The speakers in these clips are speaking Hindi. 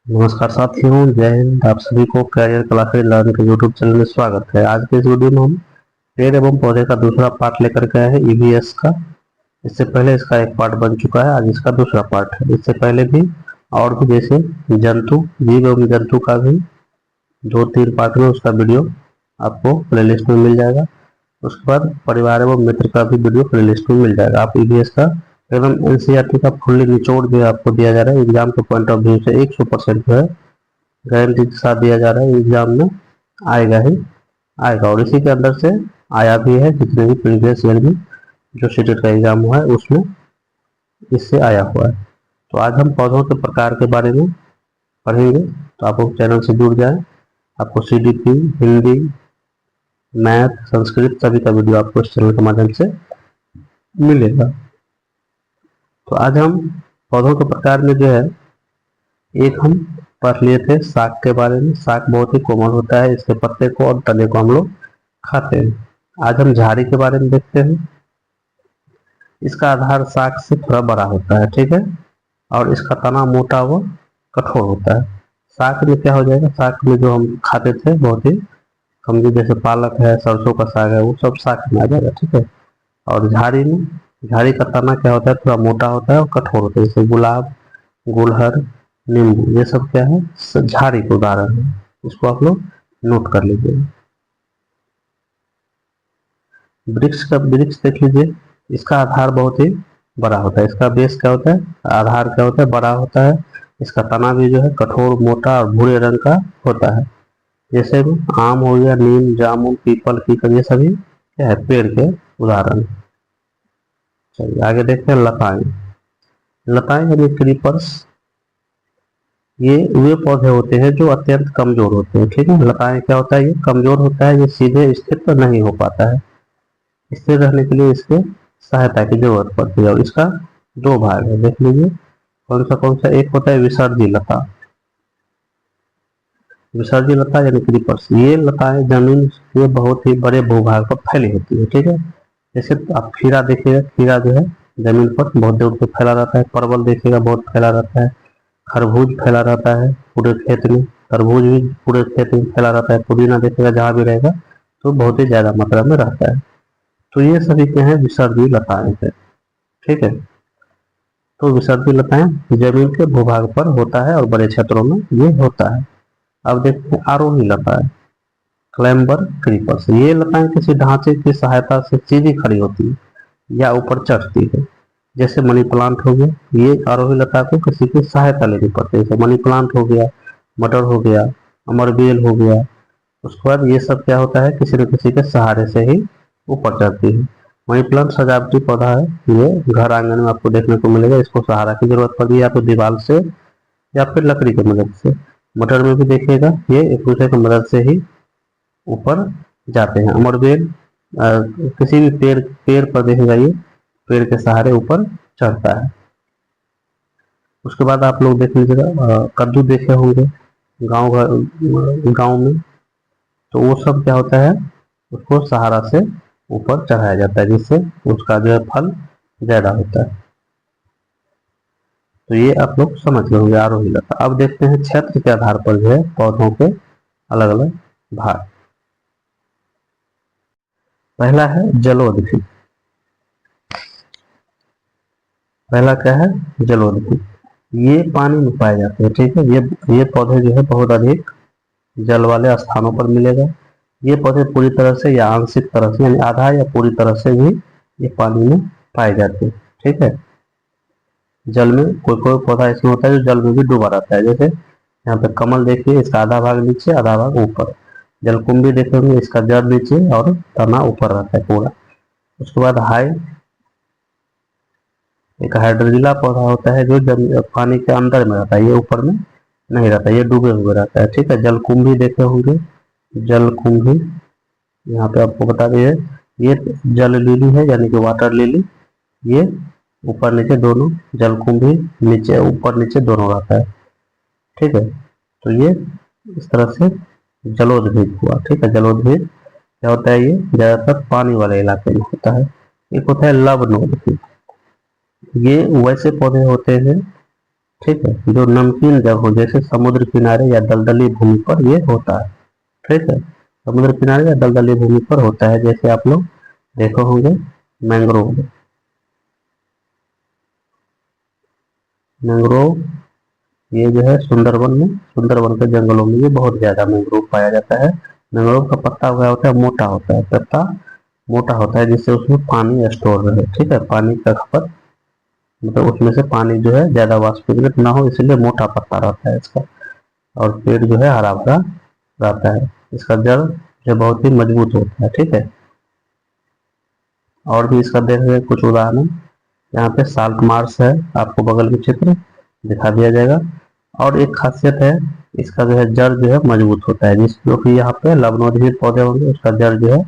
नमस्कार साथियों, जय हिंद। आप सभी को कैरियर क्लासेज लर्न के यूट्यूब चैनल में स्वागत है। आज के इस वीडियो में हम पेड़ एवं पौधे का दूसरा पार्ट लेकर के आए हैं ईवीएस का। इससे पहले इसका एक पार्ट बन चुका है, आज इसका दूसरा पार्ट है। इससे पहले भी और भी जैसे जंतु, जीव एवं जंतु का भी 2-3 पार्ट में उसका वीडियो आपको प्लेलिस्ट में मिल जाएगा। उसके बाद परिवार एवं मित्र का भी वीडियो प्लेलिस्ट में मिल जाएगा। आप ईवीएस का एवं एनसीईआरटी का फुल्ली निचोड़ जो है आपको दिया जा रहा है एग्जाम के पॉइंट ऑफ व्यू से 100% जो है गारंटी के साथ दिया जा रहा है। एग्जाम में आएगा ही आएगा, और इसी के अंदर से आया भी है। जितने भी प्रीवियस ईयर में जो सीटेट का एग्जाम हुआ है उसमें इससे आया हुआ है। तो आज हम पौधों के प्रकार के बारे में पढ़ेंगे, तो आप लोग चैनल से जुड़ जाए। आपको सीडीपी, हिंदी, मैथ, संस्कृत सभी का वीडियो आपको इस चैनल के माध्यम से मिलेगा। तो आज हम पौधों के प्रकार में जो है एक हम पढ़ लिए थे साग के बारे में। साग बहुत ही कोमल होता है, इसके पत्ते को और तने को हम लोग खाते हैं। आज हम झाड़ी के बारे में देखते हैं। इसका आधार साग से थोड़ा बड़ा होता है, ठीक है, और इसका तना मोटा व कठोर होता है। साग में क्या हो जाएगा, साग में जो हम खाते थे बहुत ही कमजोर, जैसे पालक है, सरसों का साग है, वो सब साग में आ जाएगा, ठीक है। और झाड़ी में, झाड़ी का तना क्या होता है, थोड़ा मोटा होता है और कठोर होता है। जैसे गुलाब, गुलहर, नींबू, ये सब क्या है, झाड़ी के उदाहरण है। इसको आप लोग नोट कर लीजिए। वृक्ष का वृक्ष देख लीजिए, इसका आधार बहुत ही बड़ा होता है। इसका बेस क्या होता है, आधार क्या होता है, बड़ा होता है। इसका तना भी जो है कठोर, मोटा और भूरे रंग का होता है। जैसे आम हो गया, नीम, जामुन, पीपल, कीकर, ये सभी क्या है, पेड़ के उदाहरण। चलिए आगे देखते हैं लताएं। लताएं यानी क्रीपर्स, ये वे पौधे होते हैं जो अत्यंत कमजोर होते हैं, ठीक है। लताएं क्या होता है, ये कमजोर होता है, ये सीधे स्थिर तो नहीं हो पाता है। स्थिर रहने के लिए इसके सहायता की जरूरत पड़ती है। और इसका 2 भाग है, देख लीजिए कौन सा। एक होता है विसर्जी लता। विसर्जी लता यानी क्रीपर्स, ये लताएं जमीन के बहुत ही बड़े भूभाग पर फैली होती है, ठीक है। जैसे आप खीरा देखिएगा, खीरा जो है जमीन पर बहुत दूर पर फैला रहता है। परवल देखिएगा बहुत फैला रहता है। खरबूज फैला रहता है पूरे खेत में, तरबूज भी पूरे खेत में फैला रहता है। पुदीना देखिएगा जहाँ भी रहेगा तो बहुत ही ज्यादा मात्रा में रहता है। तो ये सभी क्या है, विसर्जी लताएं हैं, ठीक है। तो विसर्जी लताएं जमीन के भूभाग पर होता है और बड़े क्षेत्रों में ये होता है। अब देखते हैं आरोही लताएं, क्लैम्बर क्रीपर्स। ये लताएं किसी ढांचे की सहायता से सीधी खड़ी होती है या ऊपर चढ़ती है। जैसे मनी प्लांट हो गया, ये आरोही लता को किसी की सहायता लेनी पड़ती है। जैसे मनी प्लांट हो गया, मटर हो गया, अमरबेल हो गया। उसके बाद ये सब क्या होता है, किसी न किसी के सहारे से ही ऊपर चढ़ती है। मनी प्लांट सजावटी पौधा है, ये घर आंगन में आपको देखने को मिलेगा। इसको सहारा की जरूरत पड़ती है, या तो दीवार से या फिर लकड़ी की मदद से। मटर में भी देखिएगा ये एक दूसरे की मदद से ही ऊपर जाते हैं। अमरबेल किसी भी पेड़ पेड़ पर देखेगा, ये पेड़ के सहारे ऊपर चढ़ता है। उसके बाद आप लोग देख लीजिएगा कद्दू देखे होंगे गांव में, तो वो सब क्या होता है, उसको सहारा से ऊपर चढ़ाया जाता है, जिससे उसका जो है फल ज्यादा होता है। तो ये आप लोग समझ गए होंगे आरोही लता। अब देखते हैं क्षेत्र के आधार पर जो है पौधों के अलग अलग भाग। पहला है जलोदफी। पहला क्या है, जलोदफी। ये पानी में पाए जाते हैं, ठीक है। ये पौधे जो है बहुत अधिक जल वाले स्थानों पर मिलेगा। ये पौधे पूरी तरह से या आंशिक तरह से, यानी आधा या पूरी तरह से भी ये पानी में पाए जाते हैं, ठीक है। जल में कोई कोई पौधा इसमें होता है जो जल में भी डूबा रहता है। जैसे यहाँ पे कमल देखिए, इसका आधा भाग नीचे, आधा भाग ऊपर। जलकुंभी देखेंगे, इसका जड़ नीचे और तना ऊपर रहता है पूरा। उसके बाद एक हाइड्रोजिला पौधा होता है जो पानी के अंदर में रहता है, ये ऊपर में नहीं रहता, ये डूबे हुए रहता है, ठीक है। जलकुंभी देखे होंगे, जलकुंभी यहाँ पे आपको बता दिए, ये जल लिली है यानी कि वाटर लिली। ये ऊपर नीचे दोनों, जलकुंभी नीचे ऊपर नीचे दोनों रहता है, ठीक है। तो ये इस तरह से जलोद्भिद हुआ, ठीक है। जलोद्भिद क्या होता है, ये ज्यादातर पानी वाले इलाके में होता है। एक होता है लवणोद्भिद। ये वैसे पौधे होते हैं ठीक है, जो नमकीन जगह जैसे समुद्र किनारे या दलदली भूमि पर ये होता है। ठीक है, समुद्र किनारे या दलदली भूमि पर होता है, जैसे आप लोग देखो होंगे मैंग्रोव। मैंग्रोव ये जो है सुंदरबन में, सुंदरबन के जंगलों में ये बहुत ज्यादा मैंग्रोव पाया जाता है। मैंग्रोव का पत्ता क्या होता है, मोटा होता है, पत्ता मोटा होता है, जिससे उसमें पानी स्टोर रहे। ठीक है, पानी का खपत मतलब उसमें से पानी जो है ज्यादा वाष्पीकृत ना हो, इसलिए मोटा पत्ता रहता है इसका। और पेड़ जो है हरा भरा रहता है। इसका जड़ जो बहुत ही मजबूत होता है। ठीक है, और भी इसका देख रहे कुछ उदाहरण, यहाँ पे साल्ट मार्श है, आपको बगल में चित्र दिखा दिया जाएगा। और एक खासियत है, इसका जो है जड़ जो है मजबूत होता है, जिसको कि यहाँ पे लवणोदहीन पौधे होंगे उसका जड़ जो है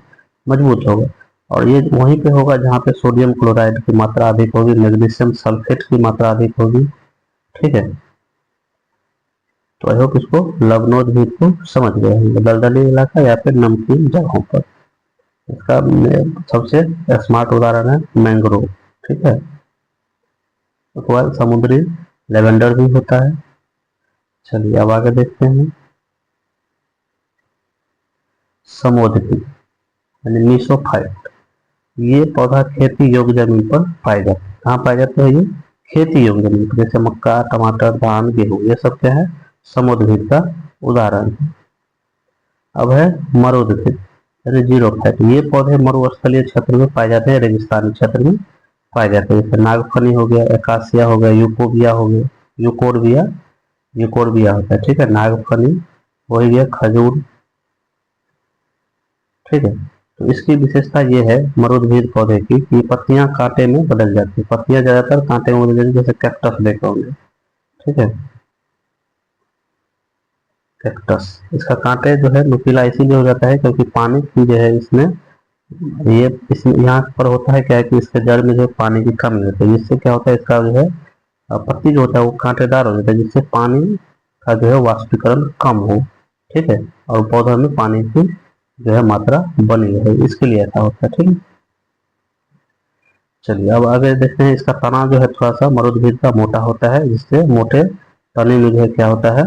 मजबूत होगा। और ये वहीं पे होगा जहाँ पे सोडियम क्लोराइड की मात्रा अधिक होगी, मैग्नीशियम सल्फेट की मात्रा अधिक होगी। ठीक है, तो आई होप इसको लवणोदहीन को समझ गए हैं, दलदली इलाका या फिर नमकीन जगहों पर। इसका सबसे स्मार्ट उदाहरण है मैंग्रोव। ठीक है, उसके बाद समुद्री लेवेंडर भी होता है। चलिए अब आगे देखते हैं, समोधिपी यानी मीसोफाइट। ये पौधा खेती योग्य जमीन पर पाए जाते हैं। कहाँ पाए जाते हैं ये, खेती योग्य जमीन पर, जैसे मक्का, टमाटर, धान, गेहूँ, ये सब क्या है, समोधिपी का उदाहरण है। अब है मरुदफित यानी जीरोफाइट। ये पौधे मरुस्थलीय क्षेत्र में पाए जाते हैं, रेगिस्तानी क्षेत्र में पाए जाते हैं, जैसे नागफनी हो गया, एकासिया हो गया, यूकोबिया हो गया, यूकोरबिया, यूकोरबिया होता है। ठीक है, नागफनी हो गया, खजूर। ठीक है, तो इसकी विशेषता ये है मरुदभीद पौधे की कि पत्तियां कांटे में बदल जाती है, पत्तियां ज्यादातर कांटे में बदल जाती है, जैसे कैक्टस देखे होंगे। ठीक है, कैक्टस, इसका कांटे जो है नुकीला इसीलिए हो जाता है क्योंकि पानी की जो है इसमें ये इसमें यहाँ पर होता है क्या है कि इसके जड़ में जो पानी की कमी होती है, जिससे क्या होता है इसका जो है पत्ती जो होता है वो कांटेदार हो जाता है, जिससे पानी का जो है वाष्पीकरण कम हो। ठीक है, और पौधों में पानी की जो है मात्रा बनी रहे, इसके लिए ऐसा होता है। ठीक है, चलिए अब आगे देखते हैं, इसका तना जो है थोड़ा सा मरुदभीद का मोटा होता है, जिससे मोटे तने में जो है क्या होता है,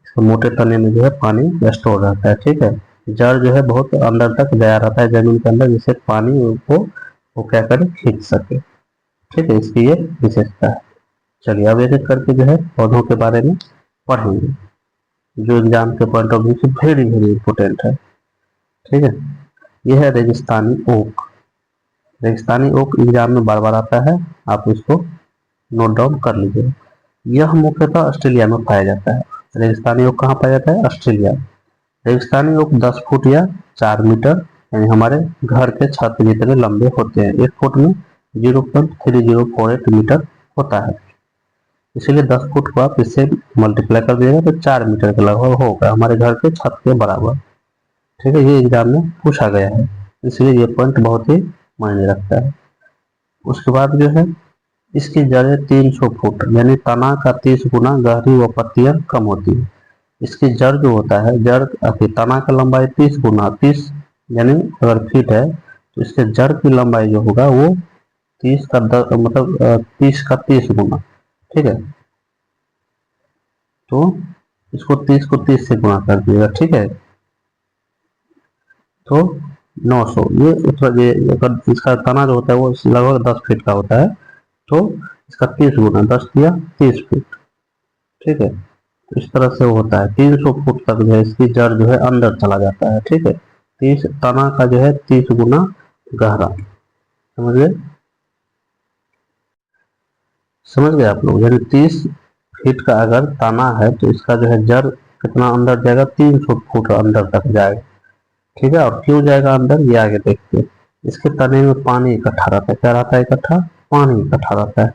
इसके मोटे तने में जो है पानी स्टोर रहता है। ठीक है, जड़ जो है बहुत अंदर तक गया रहता है जमीन के अंदर, जिससे पानी को वो क्या करे, खींच सके। ठीक है, इसकी ये विशेषता है। चलिए अब एक एक करके जो है पौधों के बारे में पढ़ेंगे, जो एग्जाम के पॉइंट ऑफ व्यू से वेरी वेरी इंपॉर्टेंट है। ठीक है, यह है रेगिस्तानी ओक। रेगिस्तानी ओक एग्जाम में बार बार आता है, आप इसको नोट डाउन कर लीजिए। यह मुख्यतः ऑस्ट्रेलिया में पाया जाता है। रेगिस्तानी ओक कहाँ पाया जाता है, ऑस्ट्रेलिया। रेगिस्तानी ओक 10 फुट या 4 मीटर यानी हमारे घर के छत के जितने लंबे होते हैं। 1 फुट में 0.3048 मीटर होता है, इसीलिए 10 फुट को आप इससे मल्टीप्लाई कर दीजिएगा तो 4 मीटर के लगभग होगा, हमारे घर के छत के बराबर। ठीक है, ये एग्जाम में पूछा गया है, इसलिए ये पॉइंट बहुत ही मायने रखता है। उसके बाद जो है इसकी जड़ें 300 फुट यानी तना का 30 गुना गहरी व पत्तियां कम होती है। इसकी जड़ जो होता है, जड़ तना का लंबाई 30 गुना, 30 यानी अगर फीट है तो इसके जड़ की लंबाई जो होगा वो 30 का 10 मतलब 30 का 30 गुना। ठीक है, तो इसको 30 को 30 से गुणा कर दिएगा। ठीक है, तो 900, ये अगर इसका तना जो होता है वो लगभग 10 फीट का होता है, तो इसका 30 गुना 10 दिया 30 फीट। ठीक है, तो इस तरह से वो होता है 300 फुट तक जो है इसकी जड़ जो है अंदर चला जाता है। ठीक है, 30 तना का जो है 30 गुना गहरा। समझ गए, समझ गए आप लोग, यानी 30 फीट का अगर तना है तो इसका जो है जड़ कितना अंदर जाएगा, 300 फुट अंदर तक जाएगा। ठीक है, और क्यों जाएगा अंदर ये आगे देखते हैं। इसके तने में पानी इकट्ठा रहता है, क्या रहता है इकट्ठा, पानी इकट्ठा रहता है।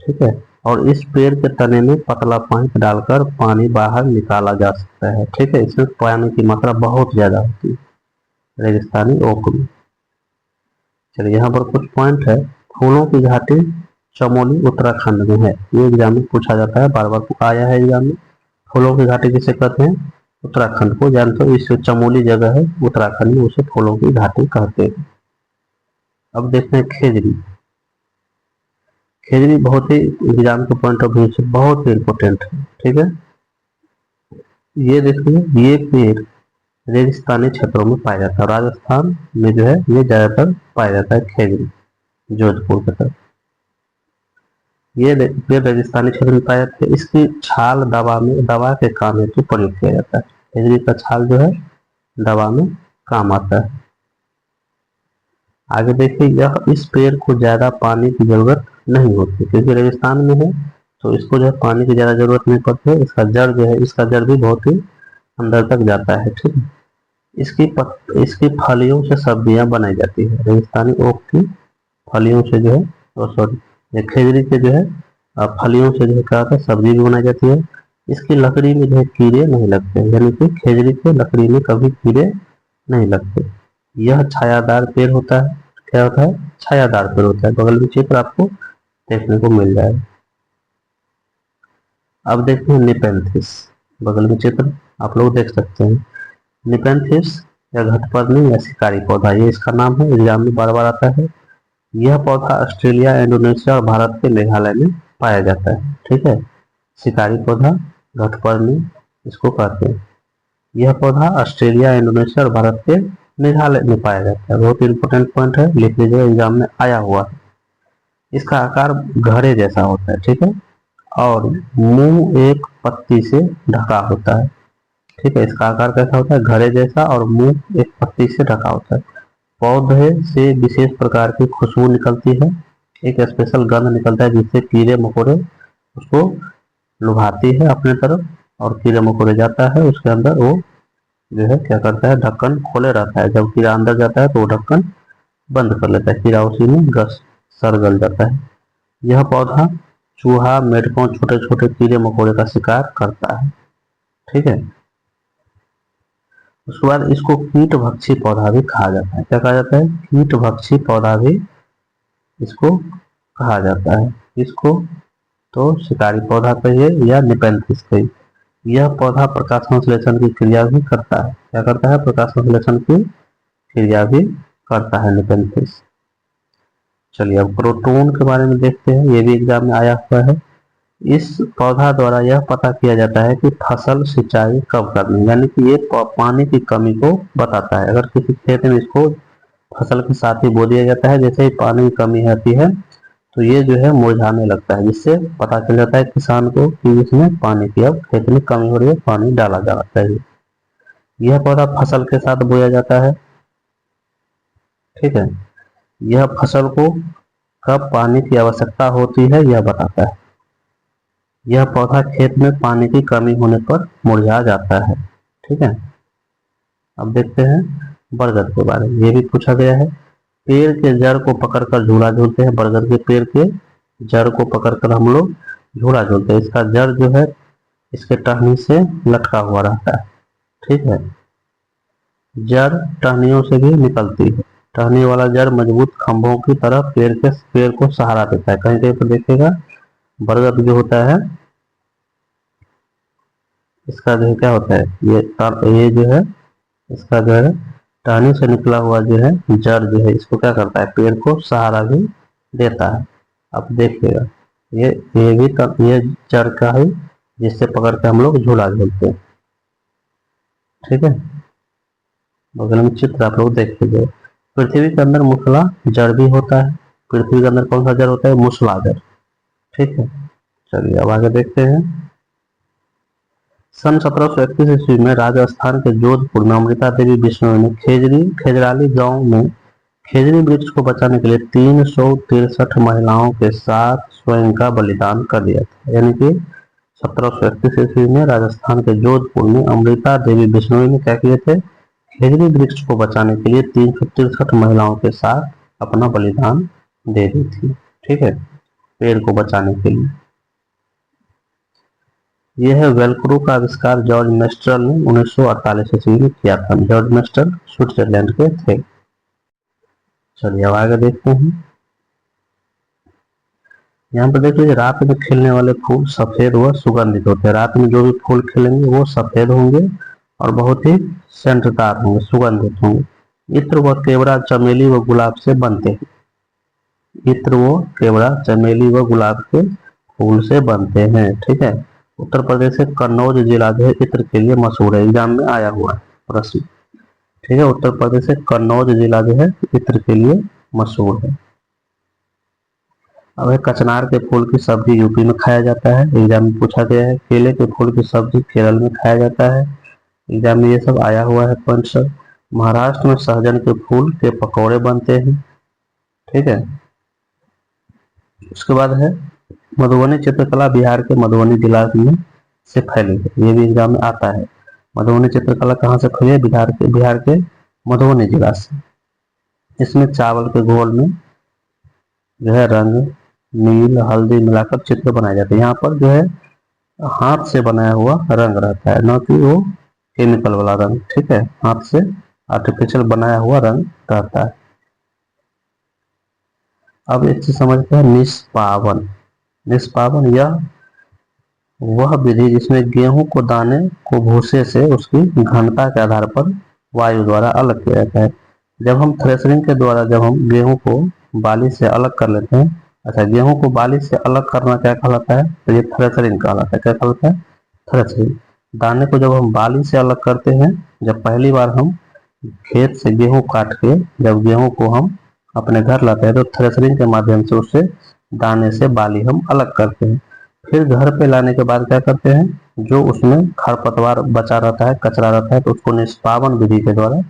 ठीक है, और इस पेड़ के तने में पतला पाइप डालकर पानी बाहर निकाला जा सकता है। ठीक है, इसमें पानी की मात्रा बहुत ज्यादा होती है रेगिस्तानी ओक में। चलिए यहाँ पर कुछ पॉइंट है। फूलों की घाटी चमोली उत्तराखंड में है, ये एग्जाम में पूछा जाता है, बार बार आया है एग्जाम में। फूलों की घाटी किसे कहते हैं, उत्तराखंड को। जानते हो इस चमोली जगह है उत्तराखंड में, उसे फूलों की घाटी कहते हैं। अब देखते हैं खेजड़ी। खेजड़ी बहुत ही एग्जाम के पॉइंट ऑफ व्यू से बहुत ही इम्पोर्टेंट है। ठीक है, ये देखिए, ये पेड़ रेगिस्तानी क्षेत्रों में पाया जाता है, राजस्थान में जो है ये ज्यादातर पाया जाता है खेजड़ी, जोधपुर की तरफ। ये पेड़ रेगिस्तानी क्षेत्र में पाया जाता है। इसकी छाल दवा के काम हेतु प्रयोग किया जाता है। खेजड़ी का छाल जो है दवा में काम आता है। आगे देखिए, यह इस पेड़ को ज्यादा पानी की जरूरत नहीं होती, क्योंकि रेगिस्तान में है तो इसको जो है पानी की ज्यादा जरूरत नहीं पड़ती है। इसका जड़ जो है, इसका जड़ भी बहुत ही अंदर तक जाता है। ठीक है, इसकी फलियों से सब्जियां बनाई जाती है। रेगिस्तानी ओक की फलियों से जो है, सॉरी, खेजड़ी के जो है फलियों से जो है क्या होता है, सब्जी भी बनाई जाती है। इसकी लकड़ी में जो है कीड़े नहीं लगते, यानी कि खेजड़ी के लकड़ी में कभी कीड़े नहीं लगते। यह छायादार पेड़ होता है। क्या होता है? छायादार पेड़ होता है। बगल में चित्र आपको देखने को मिल जाएगा। अब देखते हैं निपेंथिस, बगल में चित्र आप लोग देख सकते हैं। निपेंथिस या घटपर्णी या शिकारी पौधा, ये इसका नाम है, एग्जाम में बार बार आता है। यह पौधा ऑस्ट्रेलिया, इंडोनेशिया और भारत के मेघालय में पाया जाता है। ठीक है, शिकारी पौधा, घटपर्णी इसको कहते हैं। यह पौधा ऑस्ट्रेलिया, इंडोनेशिया और भारत के मेघालय में पाया जाता है। बहुत इंपॉर्टेंट पॉइंट है, लिख लीजिएगा, एग्जाम में आया हुआ है। इसका आकार घड़े जैसा होता है। ठीक है, और मुंह एक पत्ती से ढका होता है। ठीक है, इसका आकार कैसा होता है? घड़े जैसा, और मुंह एक पत्ती से ढका होता है। पौधे से विशेष प्रकार की खुशबू निकलती है, एक स्पेशल गंध निकलता है, जिससे कीड़े मकोड़े उसको लुभाती है अपने तरफ, और कीड़े मकोड़े जाता है उसके अंदर, वो जो है क्या करता है, ढक्कन खोले रहता है। जब कीड़ा अंदर जाता है तो वो ढक्कन बंद कर लेता है, कीड़ा उसी में गल जाता है। यह पौधा चूहा, मेढकों, छोटे छोटे कीड़े मकोड़े का शिकार करता है। ठीक है, उसके बाद इसको कीट भक्षी पौधा भी कहा जाता है। क्या कहा जाता है? कीट भक्षी पौधा भी इसको कहा जाता है। इसको तो शिकारी पौधा कहिए या निपेंथिस कहिए। यह पौधा प्रकाश संश्लेषण की क्रिया भी करता है। क्या करता है? प्रकाश संश्लेषण की क्रिया भी करता है निपेंथिस। चलिए अब क्रोटोन के बारे में देखते हैं, ये भी एग्जाम में आया हुआ है। इस पौधा द्वारा यह पता किया जाता है कि फसल सिंचाई कब करनी, यानी कि ये पानी की कमी को बताता है। अगर किसी खेत में इसको फसल के साथ ही बो दिया जाता है, जैसे ही पानी की कमी आती है तो ये जो है मुरझाने लगता है, जिससे पता चल जाता है किसान को कि इसमें पानी की अब खेत में कमी हो रही है, पानी डाला जाना चाहिए। यह पौधा फसल के साथ बोया जाता है। ठीक है, यह फसल को कब पानी की आवश्यकता होती है यह बताता है। यह पौधा खेत में पानी की कमी होने पर मुरझा जाता है। ठीक है, अब देखते हैं बरगद के बारे में, ये भी पूछा गया है। पेड़ के जड़ को पकड़कर झूला झूलते हैं। बरगद के पेड़ के जड़ को पकड़कर हम लोग झूला झूलते हैं। इसका जड़ जो है इसके टहनी से लटका हुआ रहता है। ठीक है, जड़ टहनियों से भी निकलती है। टहनी वाला जड़ मजबूत खंभों की तरह पेड़ को सहारा देता है। कहीं कहीं पर देखिएगा बरगद जो होता है इसका जो है क्या होता है, ये जो है इसका जो है टहनी से निकला हुआ जो है जड़ जो है इसको क्या करता है, पेड़ को सहारा भी देता है। अब देखिएगा ये भी ये जड़ का है, जिससे पकड़ के हम लोग झूला झूलते हैं। ठीक है, बगल में चित्र आप लोग देख लीजिए। पृथ्वी के अंदर मूसला जड़ भी होता है। पृथ्वी के अंदर कौन सा जड़ होता है? मूसला जड़। ठीक है, चलिए अब आगे देखते हैं। सन 1731 ईस्वी में राजस्थान के जोधपुर में अमृता देवी बिश्नोई ने खेजराली गांव में खेजड़ी वृक्ष को बचाने के लिए 363 महिलाओं के साथ स्वयं का बलिदान कर दिया था। यानी कि 1731 ईस्वी में राजस्थान के जोधपुर में अमृता देवी बिश्नोई ने क्या किए थे? खेजड़ी वृक्ष को बचाने के लिए 363 महिलाओं के साथ अपना बलिदान दे दी थी। ठीक है, पेड़ को बचाने के लिए। यह वेलक्रो का आविष्कार जॉर्ज मेस्टल ने 1948 ईस्वी में किया था। जॉर्ज मेस्टल स्विट्जरलैंड के थे। चलिए अब आगे देखते हैं। यहाँ पर देख लीजिए, रात में खिलने वाले फूल सफेद व सुगंधित होते हैं। रात में जो भी फूल खिलेंगे वो सफेद होंगे और बहुत ही सेंटदार होंगे, सुगंधित होंगे। इत्र व केवड़ा चमेली व गुलाब से बनते हैं। इत्र वो केवड़ा, चमेली व गुलाब के फूल से बनते हैं। ठीक है। उत्तर प्रदेश से कन्नौज जिला जो है इत्र के लिए मशहूर है, एग्जाम में आया हुआ है प्रश्न। ठीक है। उत्तर प्रदेश से कन्नौज जिला जो है इत्र के लिए मशहूर है। अब है कचनार के फूल की सब्जी यूपी में खाया जाता है, एग्जाम में पूछा गया है। केले के फूल की सब्जी केरल में खाया जाता है, एग्जाम में ये सब आया हुआ है पॉइंट सब। महाराष्ट्र में सहजन के फूल के पकौड़े बनते हैं। ठीक है। उसके बाद है मधुबनी चित्रकला बिहार के मधुबनी जिला में से फैली है, ये भी एग्जाम में आता है। मधुबनी चित्रकला कहाँ से फैली है? बिहार के मधुबनी जिला से। इसमें चावल के घोल में जो है रंग, नील, हल्दी मिलाकर चित्र बनाए जाते हैं। यहाँ पर जो है हाथ से बनाया हुआ रंग रहता है, न कि वो केमिकल वाला रंग। ठीक है। हाथ से आर्टिफिशियल बनाया हुआ रंग रहता है। अब एक चीज समझते हैं, निष्पावन। निष्पावन यह वह विधि जिसमें गेहूं को दाने को भूसे से उसकी घनता के आधार पर वायु द्वारा अलग किया जाता है। जब हम थ्रेशरिंग के द्वारा जब हम गेहूं को बाली से अलग कर लेते हैं, अच्छा गेहूं को बाली से अलग करना क्या कहलाता है? तो ये थ्रेशरिंग कहलाता है। क्या कहलाता है? थ्रेशरिंग। दाने को जब हम बाली से अलग करते हैं, जब पहली बार हम खेत से गेहूं काट के जब गेहूं को हम अपने घर लाते हैं तो थ्रेशरिंग के माध्यम से उससे दाने से बाली हम अलग करते हैं। फिर घर पे लाने के बाद क्या करते हैं, जो उसमें खरपतवार बचा रहता है, कचरा रहता है, तो उसको निष्पावन विधि के द्वारा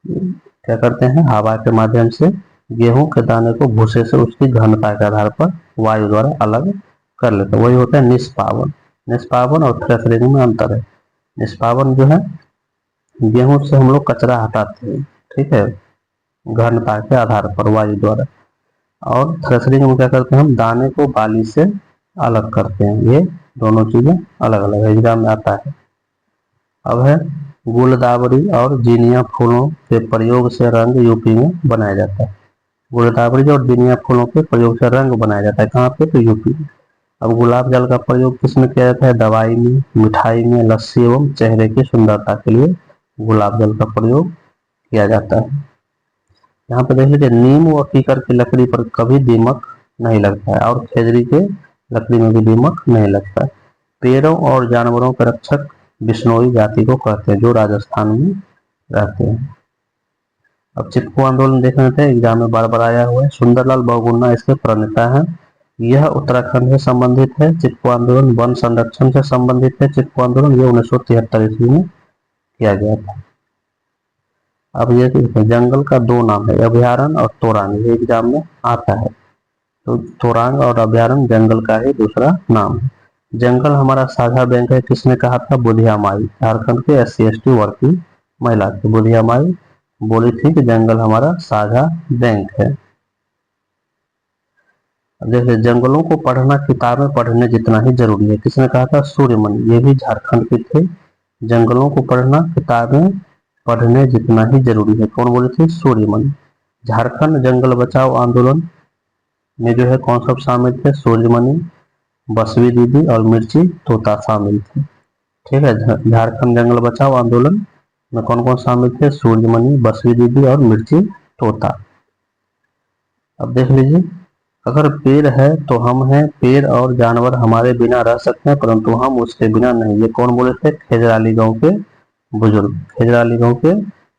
क्या करते हैं, हवा के माध्यम से गेहूं के दाने को भूसे से उसकी घनता के आधार पर वायु द्वारा अलग कर लेते हैं। वही होता है निष्पावन। निष्पावन और थ्रेशरिंग में अंतर है। निष्पावन जो है गेहूं से हम लोग कचरा हटाते हैं, ठीक है, घनता के आधार पर वायु द्वारा। और थ्रेशरिंग में क्या करते हैं, हम दाने को बाली से अलग करते हैं। ये दोनों चीजें अलग अलग है, एग्जाम में आता है। अब है गुलदावरी और जीनिया फूलों के प्रयोग से रंग यूपी में बनाया जाता है। गुलदावरी और जीनिया फूलों के प्रयोग से रंग बनाया जाता है, कहाँ पे? तो यूपी में। अब गुलाब जल का प्रयोग किसमें किया जाता है? दवाई में, मिठाई में, लस्सी एवं चेहरे की सुंदरता के लिए गुलाब जल का प्रयोग किया जाता है। यहाँ पे देख लीजिए, नीम व पीकर की लकड़ी पर कभी दीमक नहीं लगता है और खेजड़ी के लकड़ी में भी दीमक नहीं लगता है। पेड़ों और जानवरों के रक्षक बिश्नोई जाति को कहते हैं, जो राजस्थान में रहते हैं। अब चिपको आंदोलन देख लेते हैं, एग्जाम में बार बार आया हुआ है। सुंदरलाल बहुगुणा इसके प्रणेता हैं। यह उत्तराखंड से संबंधित है। चिपको आंदोलन वन संरक्षण से संबंधित है। चिपको आंदोलन ये 1973 ईस्वी में किया गया था। अब ये जंगल का दो नाम है, अभयारण्य और तोरांग, ये एग्जाम में आता है। तो तोरांग और अभयारण्य जंगल का ही दूसरा नाम है। जंगल हमारा साझा बैंक है, किसने कहा था? बुधिया माई, झारखंड के SC/ST वर्ग की महिला थी। बुधिया माई बोली थी कि जंगल हमारा साझा बैंक है। जैसे जंगलों को पढ़ना किताबें पढ़ने जितना ही जरूरी है, किसने कहा था? सूर्यमणि, ये भी झारखंड के थे। जंगलों को पढ़ना किताबें पढ़ने जितना ही जरूरी है, कौन बोले थे? सूर्यमणि। झारखंड जंगल बचाओ आंदोलन में जो है कौन सब शामिल थे? सूर्यमणि, बसवी दीदी और मिर्ची तोता शामिल थे। ठीक है। झारखंड जंगल बचाओ आंदोलन में कौन कौन शामिल थे? सूर्यमणि, बसवी दीदी और मिर्ची तोता। अब देख लीजिए, अगर पेड़ है तो हम हैं, पेड़ और जानवर हमारे बिना रह सकते हैं परंतु हम उसके बिना नहीं, ये कौन बोले थे? खेजराली गांव के बुजुर्ग। खेजराली गांव के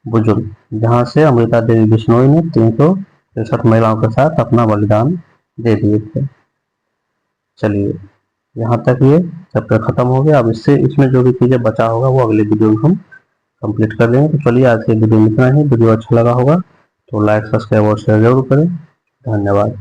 बुजुर्ग, जहां से अमृता देवी बिश्नोई ने 363 महिलाओं के साथ अपना बलिदान दे दिए थे। चलिए, यहाँ तक ये चैप्टर खत्म हो गया। अब इसमें जो भी चीजें बचा होगा वो अगले वीडियो में हम कंप्लीट कर देंगे। तो चलिए, आज के वीडियो में इतना ही। वीडियो अच्छा लगा होगा तो लाइक, सब्सक्राइब और शेयर जरूर करें। धन्यवाद।